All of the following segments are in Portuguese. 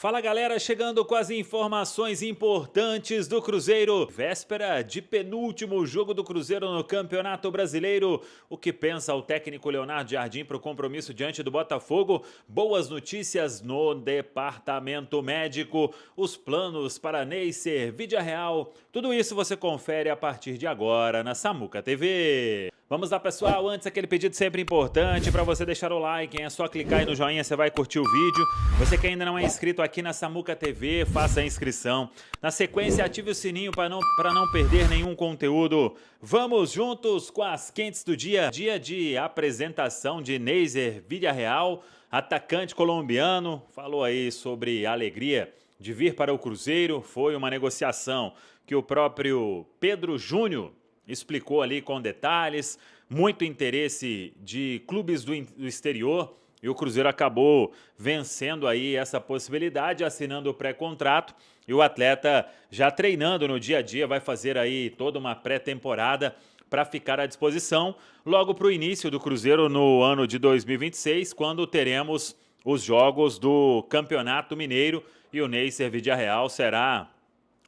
Fala galera, chegando com as informações importantes do Cruzeiro. Véspera de penúltimo jogo do Cruzeiro no Campeonato Brasileiro. O que pensa o técnico Leonardo Jardim para o compromisso diante do Botafogo? Boas notícias no departamento médico. Os planos para Neisser, Vídea Real. Tudo isso você confere a partir de agora na Samuca TV. Vamos lá, pessoal, antes aquele pedido sempre importante para você deixar o like, hein? É só clicar aí no joinha, você vai curtir o vídeo. Você que ainda não é inscrito aqui na Samuca TV, faça a inscrição. Na sequência, ative o sininho para não perder nenhum conteúdo. Vamos juntos com as quentes do dia. Dia de apresentação de Neisser, Vídea Real, atacante colombiano. Falou aí sobre a alegria de vir para o Cruzeiro. Foi uma negociação que o próprio Pedro Júnior explicou ali com detalhes, muito interesse de clubes do exterior, e o Cruzeiro acabou vencendo aí essa possibilidade, assinando o pré-contrato, e o atleta já treinando no dia a dia, vai fazer aí toda uma pré-temporada para ficar à disposição, logo para o início do Cruzeiro no ano de 2026, quando teremos os jogos do Campeonato Mineiro, e o Neisser Vídea Real será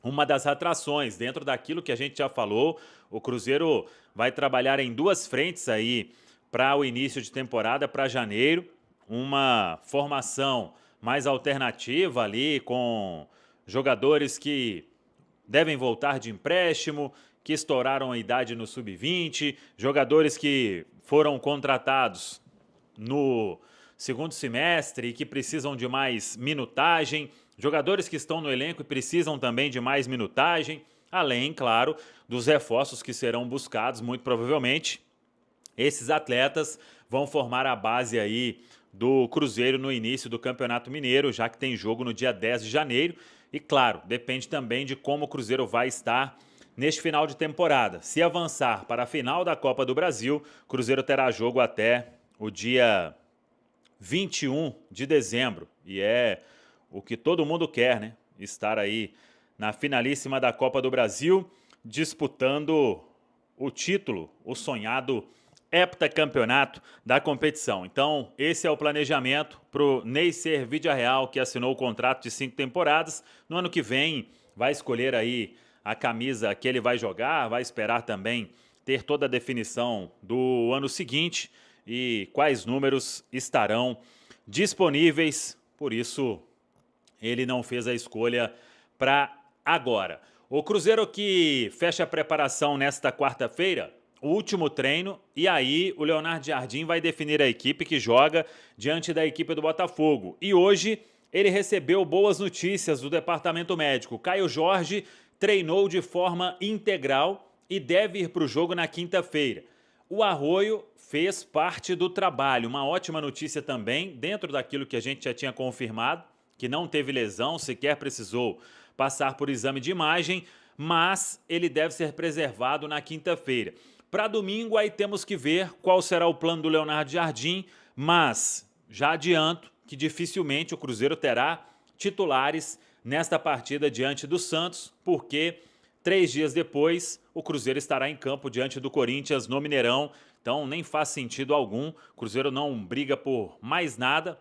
uma das atrações. Dentro daquilo que a gente já falou, o Cruzeiro vai trabalhar em duas frentes aí para o início de temporada, para janeiro, uma formação mais alternativa ali com jogadores que devem voltar de empréstimo, que estouraram a idade no sub-20, jogadores que foram contratados no segundo semestre e que precisam de mais minutagem, jogadores que estão no elenco e precisam também de mais minutagem, além, claro, dos reforços que serão buscados, muito provavelmente. Esses atletas vão formar a base aí do Cruzeiro no início do Campeonato Mineiro, já que tem jogo no dia 10 de janeiro. E, claro, depende também de como o Cruzeiro vai estar neste final de temporada. Se avançar para a final da Copa do Brasil, o Cruzeiro terá jogo até o dia 21 de dezembro. E é o que todo mundo quer, né? Estar aí na finalíssima da Copa do Brasil, disputando o título, o sonhado heptacampeonato da competição. Então, esse é o planejamento para o Neisser Vídea Real, que assinou o contrato de 5 temporadas. No ano que vem, vai escolher aí a camisa que ele vai jogar, vai esperar também ter toda a definição do ano seguinte e quais números estarão disponíveis. Por isso, ele não fez a escolha para agora. O Cruzeiro que fecha a preparação nesta quarta-feira, o último treino, e aí o Leonardo Jardim vai definir a equipe que joga diante da equipe do Botafogo. E hoje ele recebeu boas notícias do departamento médico. Caio Jorge treinou de forma integral e deve ir para o jogo na quinta-feira. O Arroio fez parte do trabalho. Uma ótima notícia também, dentro daquilo que a gente já tinha confirmado, que não teve lesão, sequer precisou passar por exame de imagem, mas ele deve ser preservado na quinta-feira. Para domingo, aí temos que ver qual será o plano do Leonardo Jardim, mas já adianto que dificilmente o Cruzeiro terá titulares nesta partida diante do Santos, porque 3 dias depois o Cruzeiro estará em campo diante do Corinthians no Mineirão, então nem faz sentido algum, o Cruzeiro não briga por mais nada.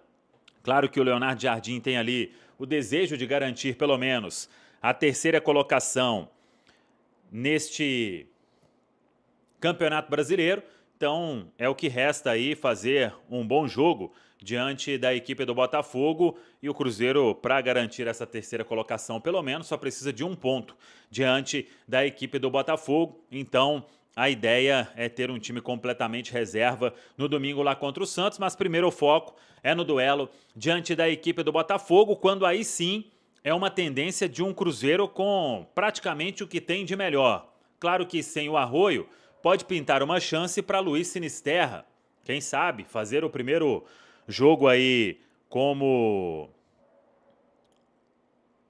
Claro que o Leonardo Jardim tem ali o desejo de garantir pelo menos a terceira colocação neste Campeonato Brasileiro, então é o que resta aí fazer um bom jogo diante da equipe do Botafogo, e o Cruzeiro, para garantir essa terceira colocação pelo menos, só precisa de um ponto diante da equipe do Botafogo. Então a ideia é ter um time completamente reserva no domingo lá contra o Santos, mas primeiro o foco é no duelo diante da equipe do Botafogo, quando aí sim é uma tendência de um Cruzeiro com praticamente o que tem de melhor. Claro que sem o Arroio pode pintar uma chance para Luiz Sinisterra, quem sabe fazer o primeiro jogo aí como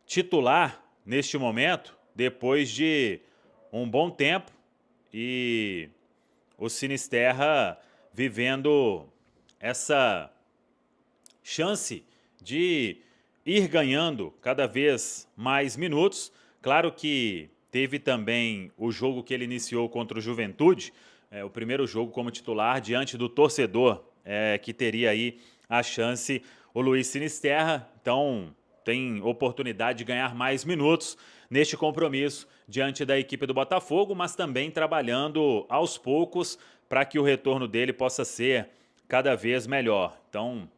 titular neste momento, depois de um bom tempo, e o Sinisterra vivendo essa chance de ir ganhando cada vez mais minutos. Claro que teve também o jogo que ele iniciou contra o Juventude, o primeiro jogo como titular diante do torcedor, que teria aí a chance o Luiz Sinisterra. Então tem oportunidade de ganhar mais minutos neste compromisso diante da equipe do Botafogo, mas também trabalhando aos poucos para que o retorno dele possa ser cada vez melhor. Então,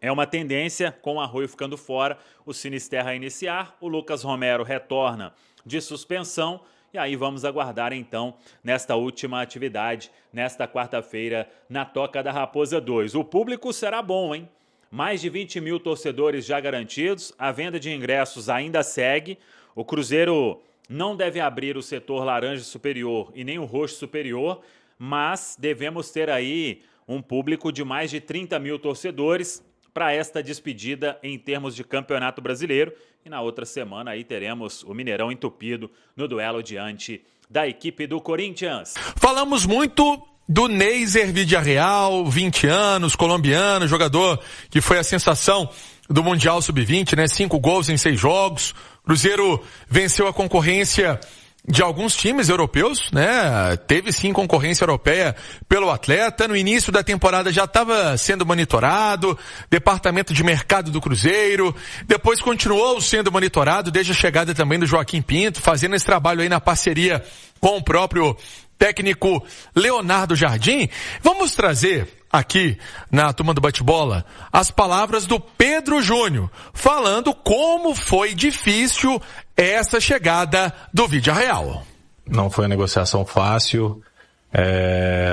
é uma tendência, com o Arroio ficando fora, o Sinisterra a iniciar, o Lucas Romero retorna de suspensão, e aí vamos aguardar então nesta última atividade, nesta quarta-feira, na Toca da Raposa 2. O público será bom, hein? Mais de 20 mil torcedores já garantidos, a venda de ingressos ainda segue, o Cruzeiro não deve abrir o setor laranja superior e nem o roxo superior, mas devemos ter aí um público de mais de 30 mil torcedores para esta despedida em termos de Campeonato Brasileiro. E na outra semana aí teremos o Mineirão entupido no duelo diante da equipe do Corinthians. Falamos muito do Neiser Villarreal, 20 anos, colombiano, jogador que foi a sensação do Mundial Sub-20, né? 5 gols em 6 jogos. Cruzeiro venceu a concorrência de alguns times europeus, né? Teve sim concorrência europeia pelo atleta. No início da temporada já estava sendo monitorado, departamento de mercado do Cruzeiro, depois continuou sendo monitorado desde a chegada também do Joaquim Pinto, fazendo esse trabalho aí na parceria com o próprio técnico Leonardo Jardim. Vamos trazer aqui na Turma do Bate-Bola as palavras do Pedro Júnior, falando como foi difícil essa chegada do Villarreal. Não foi uma negociação fácil.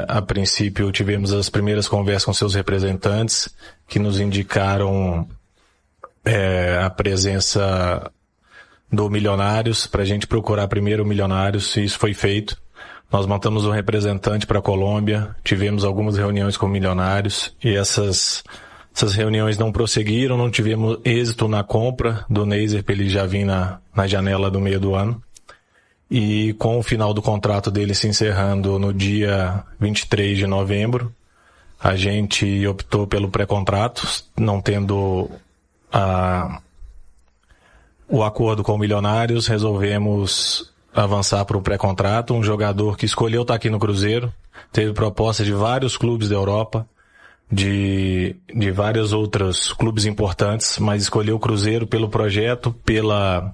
A princípio tivemos as primeiras conversas com seus representantes que nos indicaram a presença do Milionários, para a gente procurar primeiro o Milionários, e isso foi feito. Nós montamos um representante para a Colômbia, tivemos algumas reuniões com Milionários e essas reuniões não prosseguiram, não tivemos êxito na compra do Neiser para ele já vir na janela do meio do ano. E com o final do contrato dele se encerrando no dia 23 de novembro, a gente optou pelo pré-contrato, não tendo o acordo com o Milionários, resolvemos avançar para o pré-contrato. Um jogador que escolheu estar aqui no Cruzeiro, teve proposta de vários clubes da Europa, de vários outros clubes importantes, mas escolheu o Cruzeiro pelo projeto, pela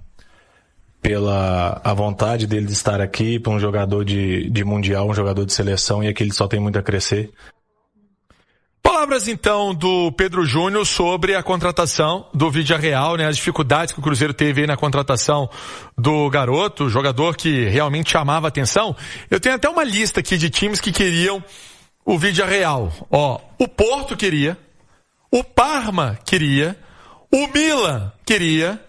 a vontade dele de estar aqui, para um jogador de mundial, um jogador de seleção, e aqui ele só tem muito a crescer. Palavras então do Pedro Júnior sobre a contratação do Villarreal, né? As dificuldades que o Cruzeiro teve aí na contratação do garoto, jogador que realmente chamava a atenção. Eu tenho até uma lista aqui de times que queriam o Villarreal. O Porto queria, o Parma queria, o Milan queria,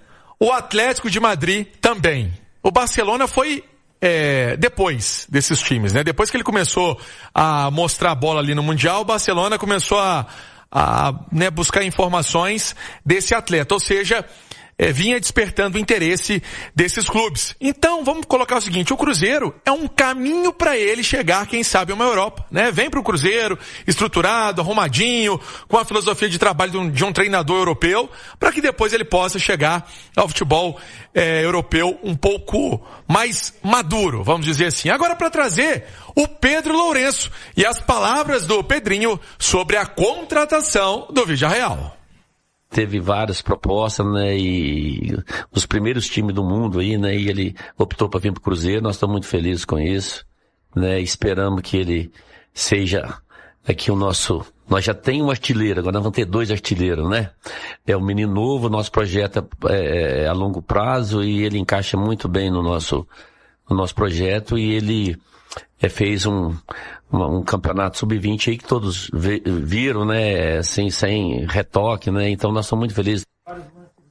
o Atlético de Madrid também. O Barcelona foi depois desses times, né? Depois que ele começou a mostrar a bola ali no Mundial, o Barcelona começou a buscar informações desse atleta, ou seja, vinha despertando o interesse desses clubes. Então, vamos colocar o seguinte, o Cruzeiro é um caminho para ele chegar, quem sabe, a uma Europa, né? Vem para o Cruzeiro, estruturado, arrumadinho, com a filosofia de trabalho de um treinador europeu, para que depois ele possa chegar ao futebol europeu um pouco mais maduro, vamos dizer assim. Agora, para trazer o Pedro Lourenço e as palavras do Pedrinho sobre a contratação do Villarreal. Teve várias propostas, né, e os primeiros times do mundo aí, né, e ele optou para vir pro Cruzeiro. Nós estamos muito felizes com isso, né, esperamos que ele seja aqui o nosso, nós já tem um artilheiro, agora nós vamos ter 2 artilheiros, né, é um menino novo, nosso projeto é a longo prazo e ele encaixa muito bem no nosso projeto e ele fez um campeonato sub-20 aí que todos viram, né, sem retoque, né, então nós estamos muito felizes.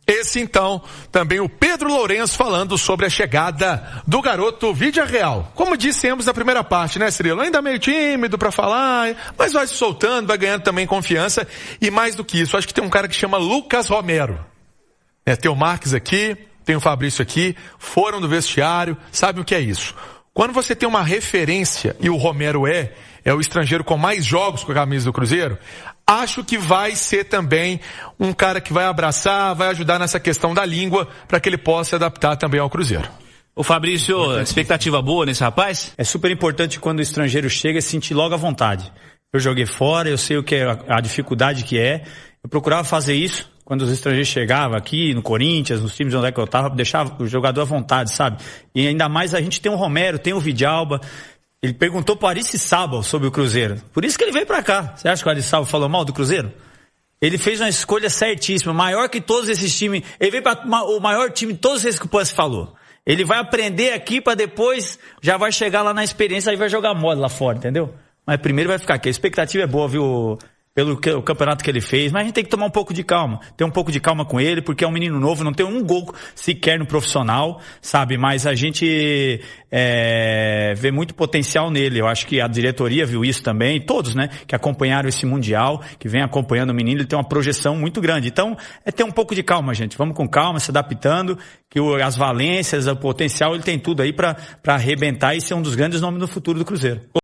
Esse então, também o Pedro Lourenço falando sobre a chegada do garoto Villarreal. Como dissemos na primeira parte, né, Cirilo? Ainda meio tímido pra falar, mas vai se soltando, vai ganhando também confiança e mais do que isso, acho que tem um cara que chama Lucas Romero. Tem o Marques aqui, tem o Fabrício aqui, foram do vestiário, sabem o que é isso. Quando você tem uma referência, e o Romero é o estrangeiro com mais jogos com a camisa do Cruzeiro, acho que vai ser também um cara que vai abraçar, vai ajudar nessa questão da língua, para que ele possa se adaptar também ao Cruzeiro. Ô Fabrício, expectativa boa nesse rapaz? É super importante quando o estrangeiro chega sentir logo à vontade. Eu joguei fora, eu sei o que é a dificuldade que é. Eu procurava fazer isso quando os estrangeiros chegavam aqui, no Corinthians, nos times onde é que eu tava, deixava o jogador à vontade, sabe? E ainda mais a gente tem o Romero, tem o Vidalba. Ele perguntou pro Aristizábal sobre o Cruzeiro. Por isso que ele veio pra cá. Você acha que o Aristizábal falou mal do Cruzeiro? Ele fez uma escolha certíssima, maior que todos esses times. Ele veio para o maior time de todos esses que o Puss falou. Ele vai aprender aqui para depois, já vai chegar lá na experiência e vai jogar mole lá fora, entendeu? Mas primeiro vai ficar aqui. A expectativa é boa, viu? Pelo o campeonato que ele fez, mas a gente tem que tomar um pouco de calma, ter um pouco de calma com ele, porque é um menino novo, não tem um gol sequer no profissional, sabe, mas a gente vê muito potencial nele. Eu acho que a diretoria viu isso também, todos, né, que acompanharam esse Mundial, que vem acompanhando o menino, ele tem uma projeção muito grande, então é ter um pouco de calma, gente, vamos com calma, se adaptando, que as valências, o potencial, ele tem tudo aí para arrebentar e ser um dos grandes nomes no futuro do Cruzeiro.